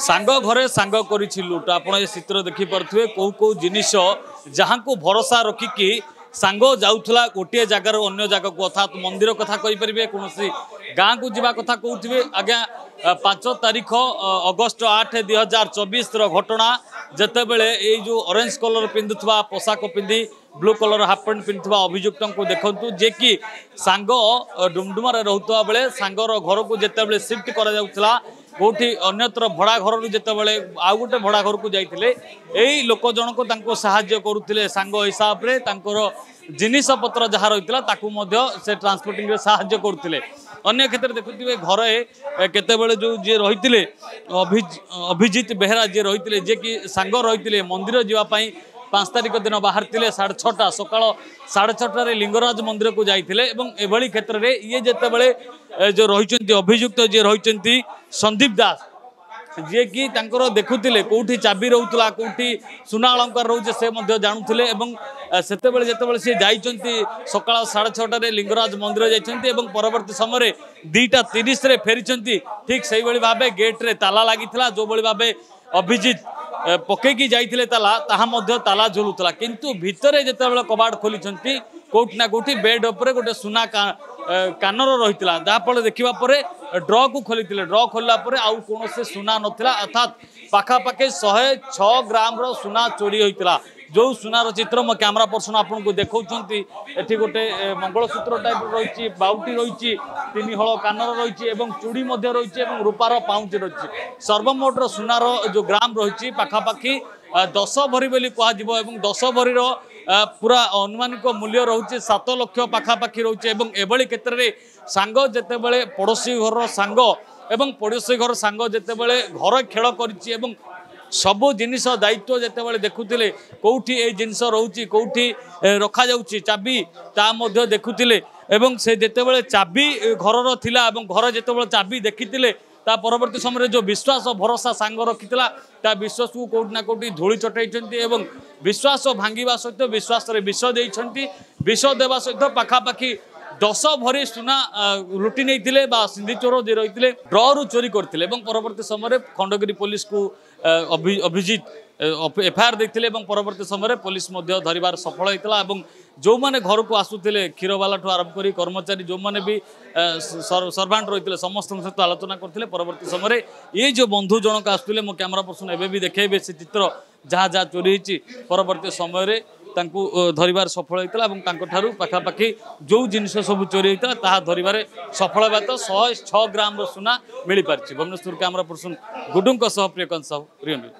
सांग घरे सांग करिछि लुट आपण ए चित्र देखि परथुए को जिनिस जहाँ को भरोसा रखिकी सांग जाउथला गोटे जगार अन्य जगह को अर्थात मंदिर कथा कहि परिबे कोनोसी गाँ को जीवा कथा कहउथिबे आज्ञा 5 तारीख अगस्ट 8 2024 घटना जते बेले ए जो ऑरेंज कलर पिंधुवा पोशाक पिंधि ब्लू कलर हाफ पैंट पिंधुवा अभियुक्त को देखंतु जे कि सांग डुमडुमार रहउतवा बेले सांगर घर को जते बेले शिफ्ट करा जाउथला कोठी अन्यत्र भड़ा घर जते बेले आ गोटे भड़ा घर को जाइथिले एई लोक जन को तांको सहाय्य करूथिले सांग हिसाब रे तांकर जिनिस पत्र जहाँ रही ताकू मध्य से ट्रांसपोर्टिंग रे सहाय्य करूथिले अन्य क्षेत्र देखुथिबे घरे केतेबेले जो जे रहिथिले अभिजीत बेहरा जे रहिथिले जे कि सांग रहिथिले मंदिर जीवा पई 5 तारीख दिन बाहर 6:30 सकाळ 6:30 लिंगराज मंदिर को जाइथिले एवं एभली क्षेत्र रे ये जेतेबेले जो रहिचंती अभियुक्त जे रहिचंती संदीप दास जे कि तांकर देखुथिले कोठी चाबी रहउतला कोठी सुना अलंकार रहउचे से मध्य जानुथिले एवं सेतेबेले जेतेबेले से जाइचंती सकाळ 6:30 रे लिंगराज मंदिर जाइचंती एवं परवर्ती समय 2:30 रे फेरिचंती ठीक सेही बळी भाबे गेट रे ताला लागिथिला जो बळी भाबे अभिजीत पकेकी जाइथिले ताला ताहा मध्य ताला झुलुतला किंतु भितरे जेतेबेले कबाड़ खोलिचंती कोठ ना कोठी बेड ऊपर गोटे सुना कानर रहितला जाफल देखिबा परे ड्र को खोलिथिले ड्र खोलला परे आउ कोनोसे सुना नथिला अर्थात पाखा पाखे 106 ग्राम रो सुना चोरी होइतला जो सुनार चित्र मो कैमरा पर्सन आपन को देखौचंती एठी गोटे मंगलसूत्र टाइप रहिछि बाउटी रहिछि 3 हळ कानर रहिछि एवं चूड़ी मध्य रहिछि एवं रूपार पाउच रहिछि सर्वमोट रो सुनार जो ग्राम रहिछि पाखा पाखी 10 भरी बोली कहा जिवो एवं 10 भरी रो पूरा अनुमानिक मूल्य रोचे 7 लाख पाखापाखि रोचे एवं एभली क्षेत्र में सांग जेते बेले पड़ोसी घर सांग एवं पड़ोसी घर सांग जेते बेले घर खेल करिछि एवं सबो जिनिस दायित्व जेते बेले देखुतिले कोठी ए जिनिस रहउछि कोठी रखा जाउछि चाबी ता मध्य देखुतिले एवं से जेते बेले चाबी घर रो थिला एवं घर जेते बेले चाबी देखितिले ता परवर्ती समय जो विश्वास भरोसा सांग रखितला ता विश्वास को कोठी ना कोठी धूली चटाइछंती एवं विश्वास भांगिबा सहित विश्वास रे विष देइछंती विष देवा सहित पाखापाखि 10 भरी सुना लुटी नहीं बा सिंधी चोर जे रही ड्रु चोरी करते परवर्ती समय खंडगिरी पुलिस को अभिजीत एफआईआर देते परवर्ती समय पुलिस धरबार सफल होता जो मैंने घर को आसुले क्षीर वाला आरंभ कर कर्मचारी जो मैंने भी सर्वांट रही समस्त सहित आलोचना करते परवर्ती समय ये जो बंधु जनक आसुले मो कैमरा पर्सन एवं भी देखेबे से चित्र जहाँ जहाँ चोरी होती परवर्ती समय धरबार सफल होता पाखापाखि जो जिनिस सब चोरी होता धरबार सफल होगा तो 106 ग्राम सुना मिल पार्टी भुवनेश्वर कैमरा पर्सन गुडू प्रियकांत साहू रियन।